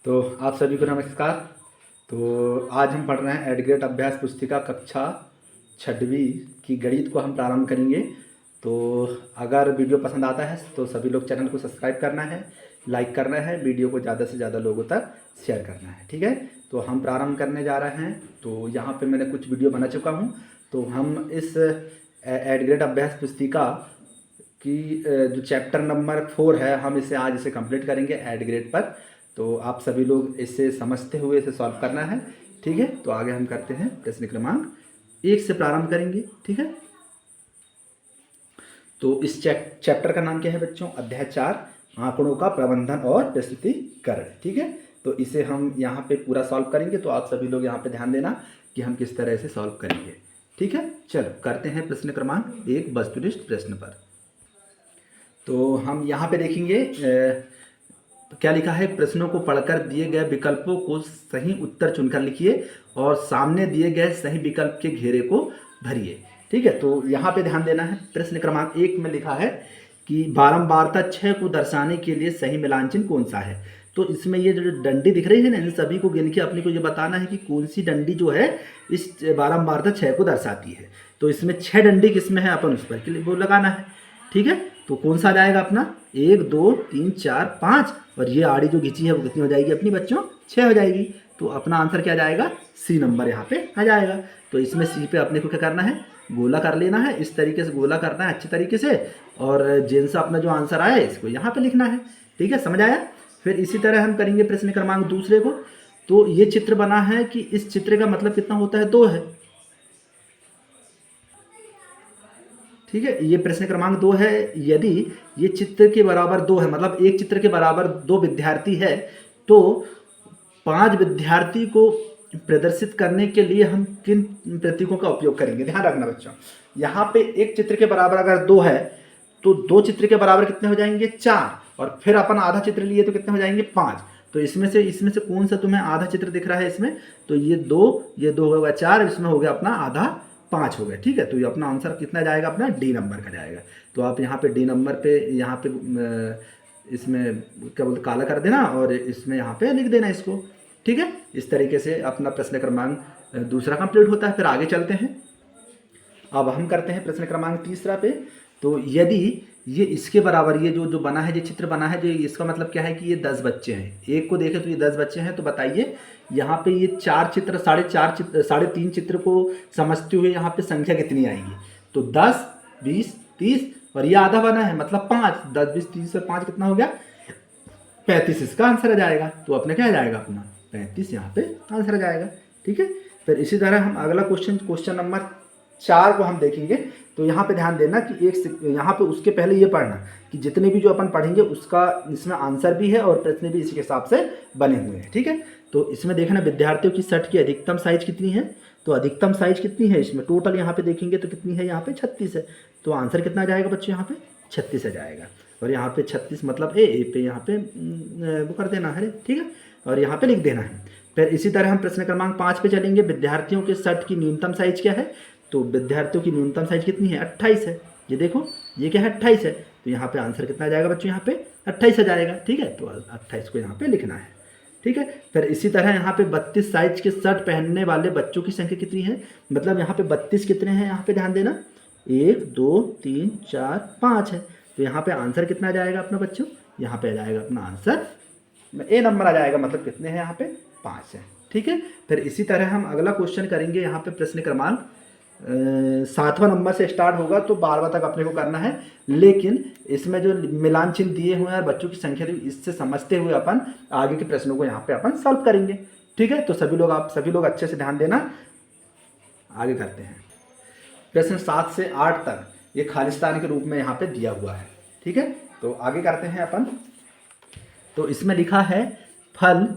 तो आप सभी को नमस्कार। तो आज हम पढ़ रहे हैं एडग्रेड अभ्यास पुस्तिका कक्षा 6वीं की गणित को हम प्रारंभ करेंगे। तो अगर वीडियो पसंद आता है तो सभी लोग चैनल को सब्सक्राइब करना है, लाइक करना है, वीडियो को ज़्यादा से ज़्यादा लोगों तक शेयर करना है, ठीक है। तो हम प्रारंभ करने जा रहे हैं। तो यहाँ पे मैंने कुछ वीडियो बना चुका हूँ। तो हम इस एडग्रेड अभ्यास पुस्तिका कि जो चैप्टर नंबर 4 है हम इसे कंप्लीट करेंगे एड ग्रेड पर। तो आप सभी लोग इसे समझते हुए इसे सॉल्व करना है, ठीक है। तो आगे हम करते हैं, प्रश्न क्रमांक 1 से प्रारंभ करेंगे, ठीक है। तो इस चैप्टर का नाम क्या है बच्चों? अध्याय 4, आंकड़ों का प्रबंधन और प्रस्तुतिकरण, ठीक है। तो इसे हम यहाँ पे पूरा सॉल्व करेंगे। तो आप सभी लोग यहाँ पे ध्यान देना कि हम किस तरह से सॉल्व करेंगे, ठीक है। चलो करते हैं प्रश्न क्रमांक 1 वस्तुनिष्ठ प्रश्न पर। तो हम यहाँ पे देखेंगे क्या लिखा है। प्रश्नों को पढ़कर दिए गए विकल्पों को सही उत्तर चुनकर लिखिए और सामने दिए गए सही विकल्प के घेरे को भरिए, ठीक है। तो यहाँ पे ध्यान देना है। प्रश्न क्रमांक 1 में लिखा है कि बारंबारता 6 को दर्शाने के लिए सही मिलान चिन्ह कौन सा है। तो इसमें ये जो डंडी दिख रही है ना, इन सभी को गिन के अपने को ये बताना है कि कौन सी डंडी जो है इस बारंबारता 6 को दर्शाती है। तो इसमें 6 डंडी किसमें है, अपन उस पर वो लगाना है, ठीक है। तो कौन सा आ जाएगा अपना 1 2 3 4 5, और ये आड़ी जो घिंची है वो कितनी हो जाएगी अपनी बच्चों? 6 हो जाएगी। तो अपना आंसर क्या जाएगा? सी नंबर यहाँ पे आ जाएगा। तो इसमें सी पे अपने को क्या करना है, गोला कर लेना है। इस तरीके से गोला करना है अच्छे तरीके से, और जिन सा अपना जो आंसर आया इसको यहाँ पे लिखना है, ठीक है। समझ आया? फिर इसी तरह हम करेंगे प्रश्न क्रमांक दूसरे को। तो ये चित्र बना है कि इस चित्र का मतलब कितना होता है? 2 है, ठीक है। ये प्रश्न क्रमांक 2 है। यदि ये चित्र के बराबर 2 है, मतलब एक चित्र के बराबर 2 विद्यार्थी है, तो 5 विद्यार्थी को प्रदर्शित करने के लिए हम किन प्रतीकों का उपयोग करेंगे? ध्यान रखना बच्चों, यहाँ पे एक चित्र के बराबर अगर 2 है तो 2 चित्र के बराबर कितने हो जाएंगे? 4, और फिर अपन आधा चित्र लिए तो कितने हो जाएंगे? 5। तो इसमें से कौन सा तुम्हें आधा चित्र दिख रहा है इसमें? तो ये 2 हो गया 4, इसमें हो गया अपना आधा 5 हो गया, ठीक है। तो ये अपना आंसर कितना जाएगा? अपना डी नंबर का जाएगा। तो आप यहाँ पे डी नंबर पे यहाँ पे इसमें क्या बोलते काला कर देना, और इसमें यहाँ पे लिख देना इसको, ठीक है। इस तरीके से अपना प्रश्न क्रमांक दूसरा कंप्लीट होता है। फिर आगे चलते हैं। अब हम करते हैं प्रश्न क्रमांक तीसरा पे। तो यदि ये इसके बराबर ये जो बना है, जो चित्र बना है, जो इसका मतलब क्या है कि ये 10 बच्चे हैं। एक को देखें तो ये 10 बच्चे हैं। तो बताइए यहाँ पे ये 4 चित्र, 4.5 चित्र, 3.5 चित्र को समझते हुए यहाँ पे संख्या कितनी आएगी? तो 10 20 30, और ये आधा बना है मतलब 5। 10 20 30 और 5 कितना हो गया? 35 इसका आंसर आ जाएगा। तो अपने क्या आ जाएगा? अपना 35 यहाँ पे आंसर आ जाएगा, ठीक है। फिर इसी तरह हम अगला क्वेश्चन नंबर 4 को हम देखेंगे। तो यहाँ पे ध्यान देना कि यहाँ पे उसके पहले ये पढ़ना कि जितने भी जो अपन पढ़ेंगे उसका इसमें आंसर भी है और प्रश्न भी इसी के हिसाब से बने हुए हैं, ठीक है। तो इसमें देखना विद्यार्थियों की शर्ट की अधिकतम साइज कितनी है। तो अधिकतम साइज कितनी है इसमें? टोटल यहाँ पे देखेंगे तो कितनी है? यहाँ पे 36 है। तो आंसर कितना आ जाएगा बच्चों? यहाँ पे 36 आ जाएगा। और यहाँ पे 36 मतलब ए पे यहाँ पे वो कर देना है, ठीक है, और यहाँ पे लिख देना है। फिर इसी तरह हम प्रश्न क्रमांक 5 पे चलेंगे। विद्यार्थियों के शर्ट की न्यूनतम साइज क्या है? तो विद्यार्थियों की न्यूनतम साइज कितनी है? 28 है। ये देखो ये क्या है? 28 है। तो यहाँ पे आंसर कितना आ जाएगा बच्चों? यहाँ पे 28 आ जाएगा, ठीक है। तो 28 को यहाँ पे लिखना है, ठीक है। फिर इसी तरह यहाँ पे 32 साइज के शर्ट पहनने वाले बच्चों की संख्या कितनी है? मतलब यहाँ पे 32 कितने हैं? यहाँ पे ध्यान देना 1 2 3 4 5 है। तो यहाँ पे आंसर कितना आ जाएगा अपना बच्चों? यहाँ पे आ जाएगा अपना आंसर ए नंबर आ जाएगा। मतलब कितने हैं यहाँ पे? 5 है, ठीक है। फिर इसी तरह हम अगला क्वेश्चन करेंगे। यहाँ पे प्रश्न क्रमांक 7वां नंबर से स्टार्ट होगा, तो 12वां तक अपने को करना है। लेकिन इसमें जो मिलान चिन्ह दिए हुए हैं बच्चों की संख्या, इससे समझते हुए अपन आगे के प्रश्नों को यहाँ पे अपन सॉल्व करेंगे, ठीक है। तो आप सभी लोग अच्छे से ध्यान देना। आगे करते हैं। प्रश्न 7 से 8 तक ये खालिस्तान के रूप में यहाँ पे दिया हुआ है, ठीक है। तो आगे करते हैं अपन। तो इसमें लिखा है फल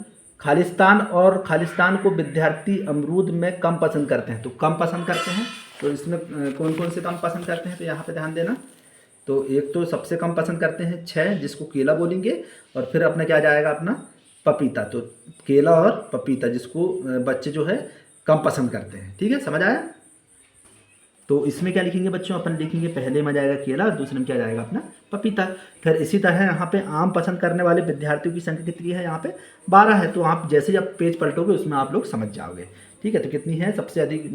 खालिस्तान, और खालिस्तान को विद्यार्थी अमरूद में कम पसंद करते हैं। तो कम पसंद करते हैं, तो इसमें कौन कौन से कम पसंद करते हैं? तो यहाँ पे ध्यान देना। तो एक तो सबसे कम पसंद करते हैं 6, जिसको केला बोलेंगे, और फिर अपना क्या जाएगा? अपना पपीता। तो केला और पपीता जिसको बच्चे जो है कम पसंद करते हैं, ठीक है। समझ आया? तो इसमें क्या लिखेंगे बच्चों, अपन लिखेंगे पहले में जाएगा केला और दूसरे में क्या जाएगा अपना पपीता। फिर इसी तरह यहाँ पे आम पसंद करने वाले विद्यार्थियों की संख्या कितनी है, यहाँ पे 12 है। तो आप जैसे ही आप पेज पलटोगे उसमें आप लोग समझ जाओगे। ठीक है, तो कितनी है, सबसे अधिक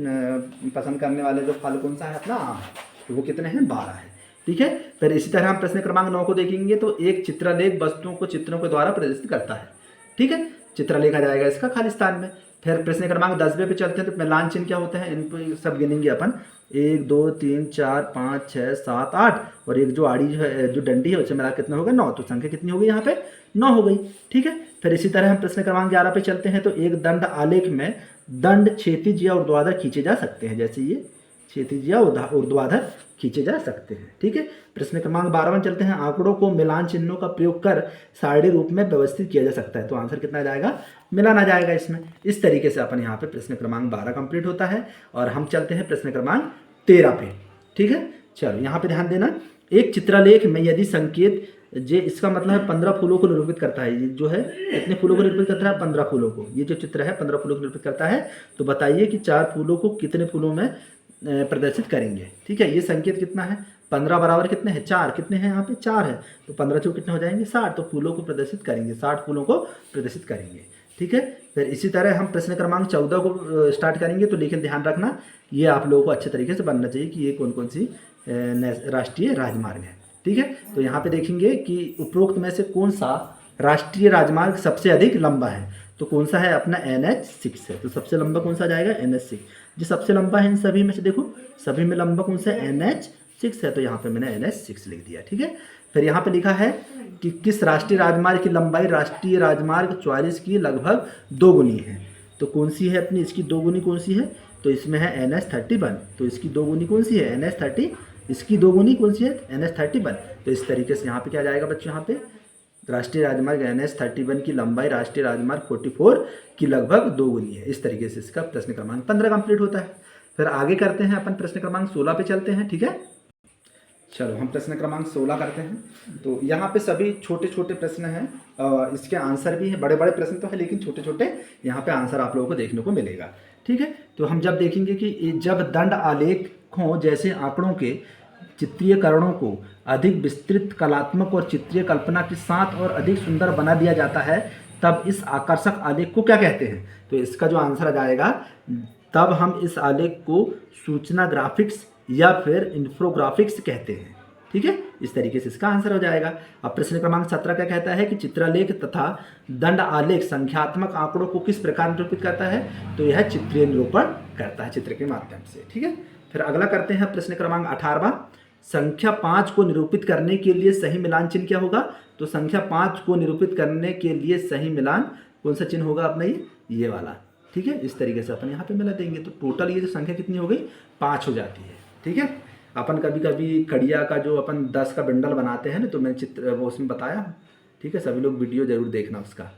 पसंद करने वाले जो फल कौन सा है अपना आम, तो वो कितने हैं, 12 है। ठीक है, फिर इसी तरह हम प्रश्न क्रमांक 9 को देखेंगे। तो एक चित्रलेख वस्तुओं को चित्रों के द्वारा प्रदर्शित करता है। ठीक है, चित्रलेख आ जाएगा इसका खालिस्तान में। फिर प्रश्न क्रमांक 10वें पे चलते हैं। तो मिलान चिन्ह क्या होते हैं, इन पर सब गिनेंगे अपन, 1 2 3 4 5 6 7 8, और एक जो आड़ी जो है, जो डंडी है, उससे मिला कितना होगा, 9। तो संख्या कितनी हो गई यहाँ पे, 9 हो गई। ठीक है, फिर इसी तरह हम प्रश्न क्रमांक 11 पे चलते हैं। तो एक दंड आलेख में दंड क्षैतिज या ऊर्ध्वाधर खींचे जा सकते हैं, जैसे ये क्षैतिज या ऊर्ध्वाधर खींचे जा सकते हैं। ठीक है, प्रश्न क्रमांक 12 में चलते हैं। आंकड़ों को मिलान चिन्हों का प्रयोग कर सारणी रूप में व्यवस्थित किया जा सकता है। तो आंसर कितना आ जाएगा, मिलान आ जाएगा इसमें। इस तरीके से अपन यहाँ पे प्रश्न क्रमांक 12 कंप्लीट होता है। और हम चलते हैं प्रश्न क्रमांक 13 पे। ठीक है, चलो यहाँ पे ध्यान देना। एक चित्रलेख में यदि संकेत जे, इसका मतलब है 15 फूलों को निरूपित करता है। ये जो है कितने फूलों को निरूपित करता है, 15 फूलों को। ये जो चित्र है 15 फूलों को निरूपित करता है। तो बताइए कि 4 फूलों को कितने फूलों में प्रदर्शित करेंगे। ठीक है, ये संकेत कितना है, 15 बराबर कितने हैं, 4। कितने हैं यहाँ पे, 4 है। तो 15 से कितने हो जाएंगे, 60। तो फूलों को प्रदर्शित करेंगे, 60 फूलों को प्रदर्शित करेंगे। ठीक है, फिर इसी तरह हम प्रश्न क्रमांक 14 को स्टार्ट करेंगे। तो लेकिन ध्यान रखना, ये आप लोगों को अच्छे तरीके से बनना चाहिए कि ये कौन कौन सी राष्ट्रीय राजमार्ग है। ठीक है, तो यहाँ पे देखेंगे कि उपरोक्त में से कौन सा राष्ट्रीय राजमार्ग सबसे अधिक लंबा है। तो कौन सा है अपना, NH6 है। तो सबसे लंबा कौन सा जाएगा, NH6। जो सबसे लंबा है इन सभी में से, देखो सभी में लंबा कौन सा है, NH6 है। तो यहाँ पे मैंने NH6 लिख दिया। ठीक है, फिर यहाँ पे लिखा है कि किस राष्ट्रीय राजमार्ग की लंबाई राष्ट्रीय राजमार्ग 44 की लगभग 2 गुनी है। तो कौन सी है अपनी, इसकी 2 गुनी कौन सी है, तो इसमें है NH31। तो इसकी 2 गुनी कौन सी है, NH30। इसकी 2 गुनी कौन सी है, NH31। तो इस तरीके से यहाँ पे क्या जाएगा बच्चों, यहाँ पे राष्ट्रीय राजमार्ग NH31 की लंबाई राष्ट्रीय राजमार्ग 44 की लगभग 2 गुनी है। इस तरीके से इसका प्रश्न क्रमांक 15 कंप्लीट होता है। फिर आगे करते हैं अपन, प्रश्न क्रमांक 16 पे चलते हैं। ठीक है, चलो हम प्रश्न क्रमांक 16 करते हैं। तो यहाँ पे सभी छोटे छोटे प्रश्न हैं, इसके आंसर भी हैं। बड़े बड़े प्रश्न तो है लेकिन छोटे छोटे यहाँ पे आंसर आप लोगों को देखने को मिलेगा। ठीक है, तो हम जब देखेंगे कि जब दंड आलेखों जैसे आंकड़ों के चित्रीयकरणों को अधिक विस्तृत कलात्मक और चित्रीय कल्पना के साथ और अधिक सुंदर बना दिया जाता है, तब इस आकर्षक आलेख को क्या कहते हैं। तो इसका जो आंसर आ जाएगा, तब हम इस आलेख को सूचना ग्राफिक्स या फिर इंफोग्राफिक्स कहते हैं। ठीक है, इस तरीके से इसका आंसर हो जाएगा। अब प्रश्न क्रमांक 17 क्या कहता है कि चित्रलेख तथा दंड आलेख संख्यात्मक आंकड़ों को किस प्रकार निरूपित करता है। तो यह चित्रीय निरूपण करता है, चित्र के माध्यम से। ठीक है, फिर अगला करते हैं प्रश्न क्रमांक 18वां। संख्या 5 को निरूपित करने के लिए सही मिलान चिन्ह क्या होगा। तो संख्या 5 को निरूपित करने के लिए सही मिलान कौन सा चिन्ह होगा अपना, ये वाला। ठीक है, इस तरीके से अपन यहाँ पे मिला देंगे। तो टोटल ये जो संख्या कितनी हो गई, 5 हो जाती है। ठीक है, अपन कभी कभी कड़िया का जो अपन 10 का बंडल बनाते हैं ना, तो मैंने चित्र वो उसमें बताया। ठीक है, सभी लोग वीडियो जरूर देखना उसका।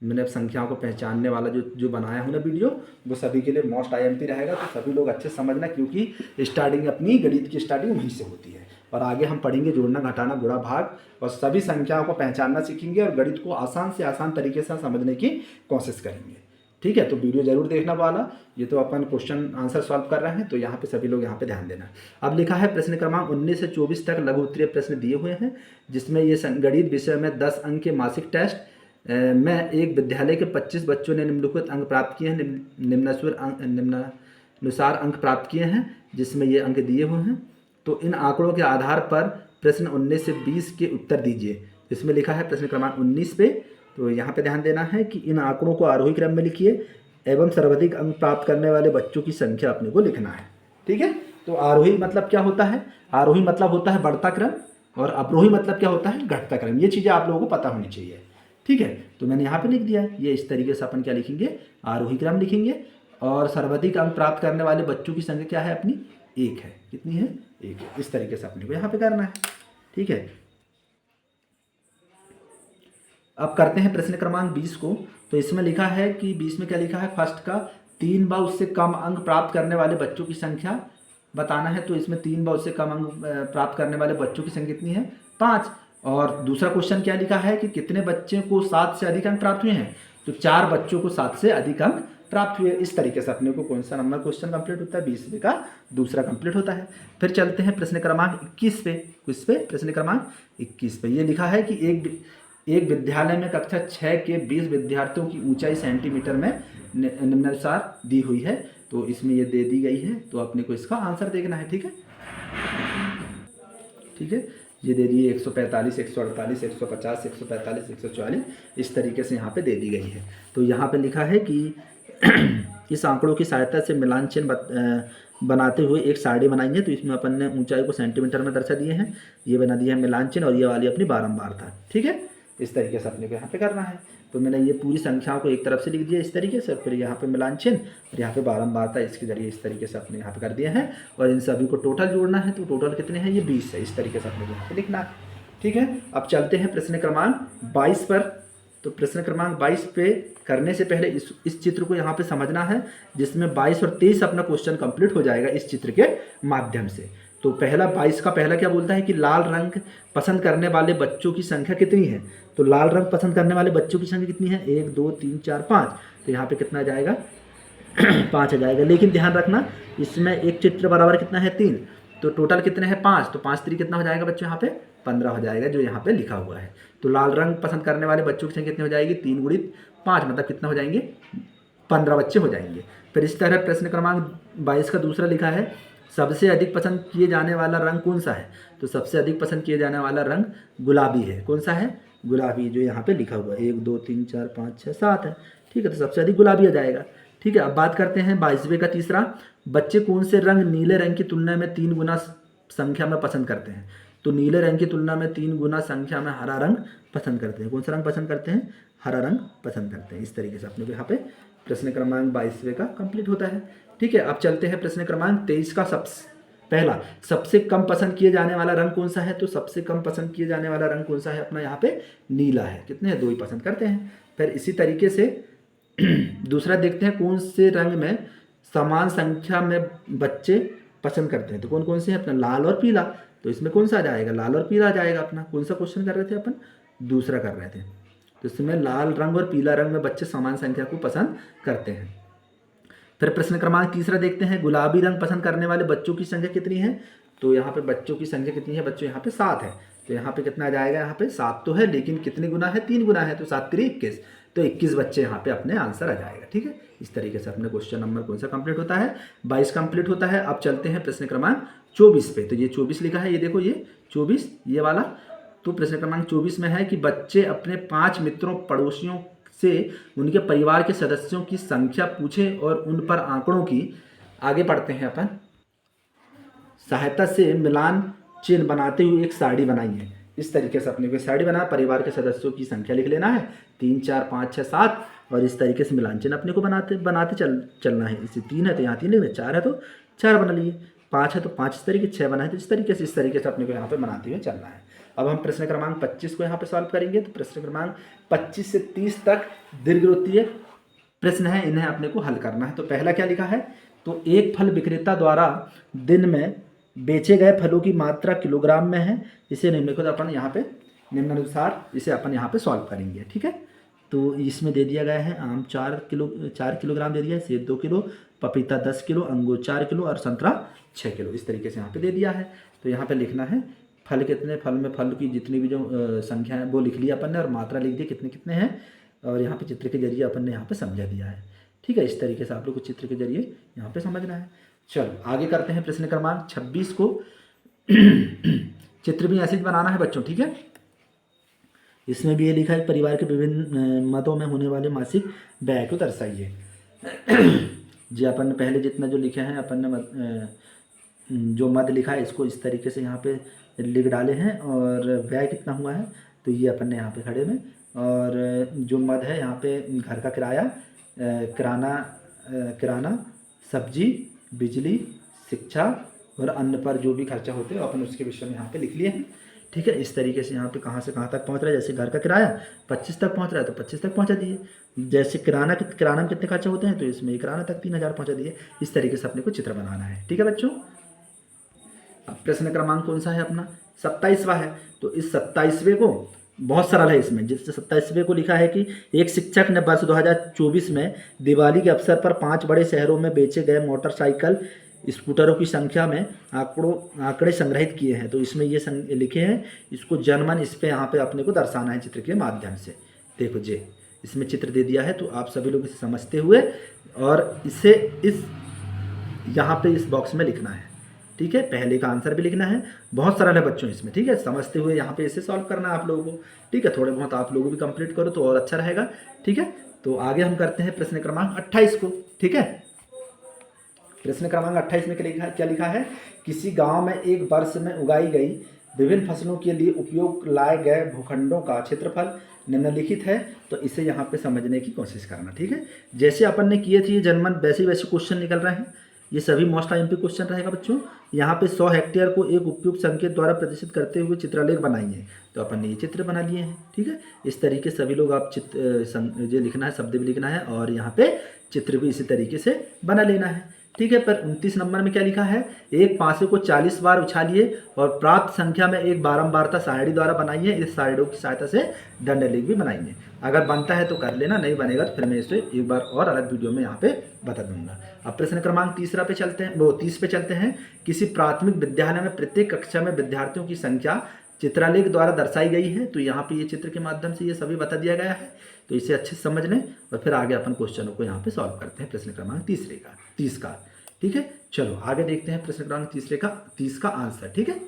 मैंने अब संख्याओं को पहचानने वाला जो बनाया हूँ ना वीडियो, वो सभी के लिए मोस्ट IMP रहेगा। तो सभी लोग अच्छे समझना, क्योंकि स्टार्टिंग अपनी गणित की स्टार्टिंग वहीं से होती है। और आगे हम पढ़ेंगे जोड़ना, घटाना, गुणा, भाग, और सभी संख्याओं को पहचानना सीखेंगे और गणित को आसान से आसान तरीके से समझने की कोशिश करेंगे। ठीक है, तो वीडियो जरूर देखना वाला। ये तो अपन क्वेश्चन आंसर सॉल्व कर रहे हैं, तो यहाँ पे सभी लोग यहाँ पे ध्यान देना। अब लिखा है प्रश्न क्रमांक 19 से 24 तक लघु उत्तरीय प्रश्न दिए हुए हैं, जिसमें ये गणित विषय में 10 अंक के मासिक टेस्ट में एक विद्यालय के 25 बच्चों ने निम्नलिखित अंक प्राप्त किए हैं, निम्नानुसार अंक प्राप्त किए हैं, जिसमें ये अंक दिए हुए हैं। तो इन आंकड़ों के आधार पर प्रश्न 19 से 20 के उत्तर दीजिए। इसमें लिखा है प्रश्न क्रमांक 19 पे, तो यहाँ पे ध्यान देना है कि इन आंकड़ों को आरोही क्रम में लिखिए एवं सर्वाधिक अंक प्राप्त करने वाले बच्चों की संख्या अपने को लिखना है। ठीक है, तो आरोही मतलब क्या होता है, आरोही मतलब होता है बढ़ता क्रम, और अवरोही मतलब क्या होता है, घटता क्रम। ये चीज़ें आप लोगों को पता होनी चाहिए। ठीक है, तो मैंने यहाँ पे लिख दिया। ये इस तरीके से अपन क्या लिखेंगे, आरोही क्रम लिखेंगे। और सर्वाधिक अंक प्राप्त करने वाले बच्चों की संख्या क्या है अपनी, 1 है। कितनी है, 1 है। इस तरीके से अपने को यहाँ पे करना है। ठीक है, अब करते हैं प्रश्न क्रमांक 20 को। तो इसमें लिखा है कि 20 में क्या लिखा है, फर्स्ट का 3 व उससे कम अंक प्राप्त करने वाले बच्चों की संख्या बताना है। तो इसमें 3 व उससे कम अंक प्राप्त करने वाले बच्चों की संख्या कितनी है, 5। और दूसरा क्वेश्चन क्या लिखा है कि कितने बच्चे को 7 से अधिक अंक प्राप्त हुए हैं। तो 4 बच्चों को 7 से अधिक अंक प्राप्त हुए। इस तरीके से अपने को कौन सा नंबर क्वेश्चन कंप्लीट होता है, 20वें का दूसरा कंप्लीट होता है। फिर चलते हैं प्रश्न क्रमांक 21 पे। किस पे? प्रश्न क्रमांक 21 पे ये लिखा है कि एक विद्यालय में कक्षा 6 के 20 विद्यार्थियों की ऊंचाई सेंटीमीटर में निम्नानुसार दी हुई है। तो इसमें ये दे दी गई है, तो अपने को इसका आंसर देखना है। ठीक है, ठीक है, ये दे दी है 145, 148, 150, 145, 144, इस तरीके से यहाँ पे दे दी गई है। तो यहाँ पे लिखा है कि इस आंकड़ों की सहायता से मिलान चिन्ह बनाते हुए एक सारणी बनाएंगे। तो इसमें अपन ने ऊंचाई को सेंटीमीटर में दर्शा दिए हैं, ये बना दिया है मिलान चिन्ह, और ये वाली अपनी बारंबारता। ठीक है, इस तरीके से अपने को यहाँ पे करना है। तो मैंने ये पूरी संख्याओं को एक तरफ से लिख दिया इस तरीके से, फिर यहाँ पे मिलान चिन्ह और यहाँ पे बारंबारता इसके जरिए इस तरीके से अपने यहाँ पे कर दिए हैं। और इन सभी को टोटल जोड़ना है, तो टोटल कितने हैं, ये 20 है। इस तरीके से अपने को यहाँ पे लिखना है। ठीक है, अब चलते हैं प्रश्न क्रमांक 22 पर। तो प्रश्न क्रमांक 22 पे करने से पहले इस चित्र को यहाँ पे समझना है, जिसमें 22 और 23 अपना क्वेश्चन कंप्लीट हो जाएगा इस चित्र के माध्यम से। तो पहला 22 का पहला क्या बोलता है कि लाल रंग पसंद करने वाले बच्चों की संख्या कितनी है। तो लाल रंग पसंद करने वाले बच्चों की संख्या कितनी है, 1 2 3 4 5। तो यहाँ पे कितना आ जाएगा 5 आ जाएगा। लेकिन ध्यान रखना इसमें एक चित्र बराबर कितना है 3, तो टोटल कितने हैं 5। तो 5 3 कितना हो जाएगा बच्चों, यहाँ पे 15 हो जाएगा, जो यहाँ पे लिखा हुआ है। तो लाल रंग पसंद करने वाले बच्चों की संख्या कितनी हो जाएगी, 3 गुणित 5, मतलब कितना हो जाएंगे 15 बच्चे हो जाएंगे। फिर इस तरह प्रश्न क्रमांक 22 का दूसरा लिखा है, सबसे अधिक पसंद किए जाने वाला रंग कौन सा है। तो सबसे अधिक पसंद किए जाने वाला रंग गुलाबी है। कौन सा है, गुलाबी, जो यहाँ पे लिखा हुआ है 1 2 3 4 5 6 7 है। ठीक है, तो सबसे अधिक गुलाबी आ जाएगा। ठीक है, अब बात करते हैं 22वें का तीसरा, बच्चे कौन से रंग नीले रंग की तुलना में 3 गुना संख्या में पसंद करते हैं। तो नीले रंग की तुलना में 3 गुना संख्या में हरा रंग पसंद करते हैं। कौन सा रंग पसंद करते हैं, हरा रंग पसंद करते हैं। इस तरीके से अपने को यहाँ पे प्रश्न क्रमांक 22वें का कंप्लीट होता है। ठीक है, अब चलते हैं प्रश्न क्रमांक 23 का पहला, सबसे कम पसंद किए जाने वाला रंग कौन सा है। तो सबसे कम पसंद किए जाने वाला रंग कौन सा है अपना, यहाँ पे नीला है। कितने हैं, 2 ही पसंद करते हैं। फिर इसी तरीके से दूसरा देखते हैं, कौन से रंग में समान संख्या में बच्चे पसंद करते हैं। तो कौन कौन से हैं अपना, लाल और पीला। तो इसमें कौन सा आ जाएगा, लाल और पीला आ जाएगा अपना। कौन सा क्वेश्चन कर रहे थे अपन, दूसरा कर रहे थे। तो इसमें लाल रंग और पीला रंग में बच्चे समान संख्या को पसंद करते हैं। फिर प्रश्न क्रमांक तीसरा देखते हैं, गुलाबी रंग पसंद करने वाले बच्चों की संख्या कितनी है। तो यहाँ पे बच्चों की संख्या कितनी है बच्चों, यहाँ पे 7 है। तो यहाँ पे कितना आ जाएगा, यहाँ पे 7 तो है, लेकिन कितने गुना है, 3 गुना है। तो 7 3 21, तो 21 बच्चे यहाँ पे अपने आंसर आ जाएगा। ठीक है, इस तरीके से अपने क्वेश्चन नंबर कौन सा कंप्लीट होता है, 22 कंप्लीट होता है। अब चलते हैं प्रश्न क्रमांक 24 पे। तो ये 24 लिखा है, ये देखो ये 24 ये वाला। तो प्रश्न क्रमांक 24 में है कि बच्चे अपने 5 मित्रों पड़ोसियों से उनके परिवार के सदस्यों की संख्या पूछें और उन पर आंकड़ों की, आगे पढ़ते हैं अपन, सहायता से मिलान चिन्ह बनाते हुए एक सारणी बनाई है। इस तरीके से अपने को सारणी बना, परिवार के सदस्यों की संख्या लिख लेना है 3 4 5 6 7, और इस तरीके से मिलान चिन्ह अपने को बनाते चलना है। इसे 3 है तो यहाँ 3 लिखना, 4 है तो 4 बना लिए, 5 है तो 5 इस तरीके, 6 बना है तो इस तरीके से अपने को यहाँ पे बनाते हुए चलना है। अब हम प्रश्न क्रमांक 25 को यहाँ पे सॉल्व करेंगे। तो प्रश्न क्रमांक 25 से 30 तक दीर्घवृत्तीय प्रश्न है, इन्हें अपने को हल करना है। तो पहला क्या लिखा है, तो एक फल विक्रेता द्वारा दिन में बेचे गए फलों की मात्रा किलोग्राम में है। इसे निम्नलिखित अपन यहाँ पे निम्नानुसार इसे अपन यहाँ पे सॉल्व करेंगे। ठीक है, तो इसमें दे दिया गया है आम 4 किलोग्राम दे दिया है, सेब 2 किलो, पपीता 10 किलो, अंगूर 4 किलो और संतरा 6 किलो। इस तरीके से यहाँ पे दे दिया है। तो यहाँ पे लिखना है फल कितने, फल में फल की जितनी भी जो संख्या है वो लिख लिया अपन ने, और मात्रा लिख दी कितने कितने हैं, और यहाँ पे चित्र के जरिए अपन ने यहाँ पे समझा दिया है। ठीक है, इस तरीके से आप लोग को चित्र के जरिए यहाँ पे समझना है। चलो आगे करते हैं प्रश्न क्रमांक 26 को। चित्र भी ऐसे ही बनाना है बच्चों। ठीक है, इसमें भी ये लिखा है, परिवार के विभिन्न मदों में होने वाले मासिक व्यय को दर्शाइए। जी अपन ने पहले जितना जो लिखे हैं अपन ने जो मद लिखा है इसको इस तरीके से यहाँ पे लिख डाले हैं, और व्यय कितना हुआ है तो ये अपन ने यहाँ पे खड़े में, और जो मद है यहाँ पे घर का किराया, किराना, सब्जी, बिजली, शिक्षा और अन्य पर जो भी खर्चा होते हैं अपन उसके विषय में यहाँ पे लिख लिए हैं। ठीक है, इस तरीके से यहाँ पे कहाँ से कहाँ तक पहुँच रहा है। जैसे घर का किराया 25 तक पहुँच रहा है तो 25 तक पहुँचा दिए। जैसे किराना में कितने खर्चा होते हैं तो इसमें किराना तक 3000 पहुँचा दिए। इस तरीके से अपने को चित्र बनाना है। ठीक है बच्चों, अब प्रश्न क्रमांक कौन सा है अपना, 27वां है। तो इस 27वें को बहुत सरल है इसमें। जिससे 27वें को लिखा है कि एक शिक्षक ने वर्ष 2024 में दिवाली के अवसर पर 5 बड़े शहरों में बेचे गए मोटरसाइकिल स्कूटरों की संख्या में आंकड़े संग्रहित किए हैं। तो इसमें ये लिखे हैं, इसको जनमन इस पे यहाँ पे अपने को दर्शाना है चित्र के माध्यम से। देखो जी, इसमें चित्र दे दिया है, तो आप सभी लोग इसे समझते हुए और इसे इस यहाँ पे इस बॉक्स में लिखना है। ठीक है, पहले का आंसर भी लिखना है। बहुत सरल है बच्चों इसमें। ठीक है, समझते हुए यहाँ पे इसे सॉल्व करना है आप लोगों को। ठीक है, थोड़े बहुत आप लोगों भी कंप्लीट करो तो और अच्छा रहेगा। ठीक है, तो आगे हम करते हैं प्रश्न क्रमांक 28 को। ठीक है, प्रश्न क्रमांक 28 में क्या लिखा है? किसी गांव में एक वर्ष में उगाई गई विभिन्न फसलों के लिए उपयोग लाए गए भूखंडों का क्षेत्रफल निम्नलिखित है। तो इसे यहाँ पे समझने की कोशिश करना। ठीक है, जैसे अपन ने किए थे जनमन, वैसे वैसे क्वेश्चन निकल रहे हैं। ये सभी मोस्ट आईएमपी क्वेश्चन रहेगा बच्चों। यहाँ पे 100 हेक्टेयर को एक उपयुक्त संकेत द्वारा प्रदर्शित करते हुए चित्रलेख बनाइए। तो अपन ने ये चित्र बना लिए हैं। ठीक है, इस तरीके सभी लोग आप जो लिखना है, शब्द भी लिखना है और यहाँ पे चित्र भी इसी तरीके से बना लेना है। ठीक है, पर 29 नंबर में क्या लिखा है? एक पासे को 40 बार उछालिए और प्राप्त संख्या में एक बारंबारता सारणी द्वारा बनाइए। इस सारणियों की सहायता से दंडलेख भी बनाइए। अगर बनता है तो कर लेना, नहीं बनेगा तो फिर मैं इसे एक बार और अलग वीडियो में यहाँ पे बता दूंगा। अब प्रश्न क्रमांक 30 पे चलते हैं, 30 पे चलते हैं। किसी प्राथमिक विद्यालय में प्रत्येक कक्षा में विद्यार्थियों की संख्या चित्रलेख द्वारा दर्शाई गई है। तो यहाँ पे ये चित्र के माध्यम से ये सभी बता दिया गया है। तो इसे अच्छे से समझ लें और फिर आगे अपन क्वेश्चनों को यहाँ पे सॉल्व करते हैं प्रश्न क्रमांक 30 का। ठीक है, चलो आगे देखते हैं प्रश्न क्रमांक 30 का आंसर। ठीक है,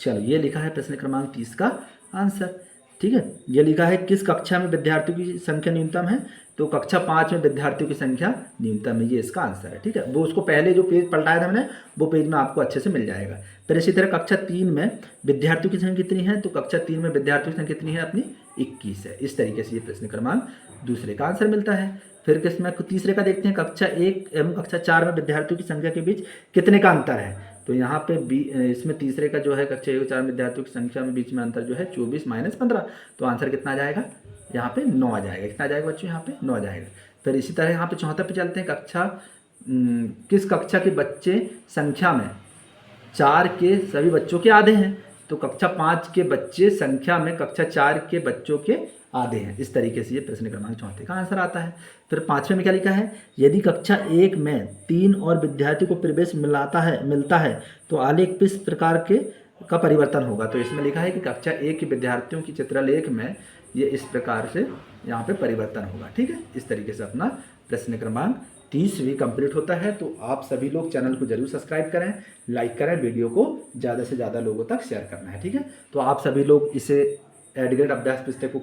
चलो ये लिखा है प्रश्न क्रमांक 30 का आंसर। ठीक है, ये लिखा है किस कक्षा में विद्यार्थियों की संख्या न्यूनतम है? तो कक्षा 5 में विद्यार्थियों की संख्या न्यूनतम है, ये इसका आंसर है। ठीक है, वो उसको पहले जो पेज पलटाया था हमने, वो पेज में आपको अच्छे से मिल जाएगा। फिर इसी तरह कक्षा 3 में विद्यार्थियों की संख्या कितनी है? तो कक्षा 3 में विद्यार्थियों की संख्या कितनी है अपनी? 21 है। इस तरीके से ये प्रश्न क्रमांक दूसरे का आंसर मिलता है। फिर किसमें तीसरे का देखते हैं, कक्षा 1 एवं कक्षा 4 में विद्यार्थियों की संख्या के बीच कितने का अंतर है? तो यहाँ पे इसमें तीसरे का जो है कक्षा 1 और 4 विद्यार्थियों की संख्या में बीच में अंतर जो है 24 - 15। तो आंसर कितना आ जाएगा? यहाँ पे 9 आ जाएगा। कितना आ जाएगा बच्चों? यहाँ पे 9 आ जाएगा। फिर इसी तरह यहाँ पे चौथा पे चलते हैं, किस कक्षा के बच्चे संख्या में 4 के सभी बच्चों के आधे हैं? तो कक्षा 5 के बच्चे संख्या में कक्षा 4 के बच्चों के आधे हैं। इस तरीके से ये प्रश्न क्रमांक चौथे का आंसर आता है। फिर 5वें में क्या लिखा है? यदि कक्षा 1 में 3 और विद्यार्थियों को प्रवेश मिलता है तो आलेख किस प्रकार का परिवर्तन होगा? तो इसमें लिखा है कि कक्षा 1 के विद्यार्थियों की चित्रलेख में ये इस प्रकार से यहाँ पे परिवर्तन होगा। ठीक है, इस तरीके से अपना प्रश्न क्रमांक 30 भी कंप्लीट होता है। तो आप सभी लोग चैनल को जरूर सब्सक्राइब करें, लाइक करें, वीडियो को ज़्यादा से ज़्यादा लोगों तक शेयर करना है। ठीक है, तो आप सभी लोग इसे एडग्रेड अभ्यास पुस्तक को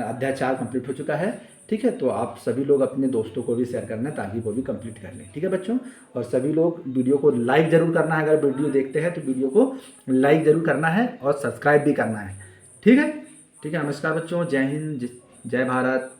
अध्याय 4 कंप्लीट हो चुका है। ठीक है, तो आप सभी लोग अपने दोस्तों को भी शेयर करना है ताकि वो भी कंप्लीट कर लें। ठीक है बच्चों, और सभी लोग वीडियो को लाइक ज़रूर करना है। अगर वीडियो देखते हैं तो वीडियो को लाइक ज़रूर करना है और सब्सक्राइब भी करना है। ठीक है, नमस्कार बच्चों, जय हिंद, जय भारत।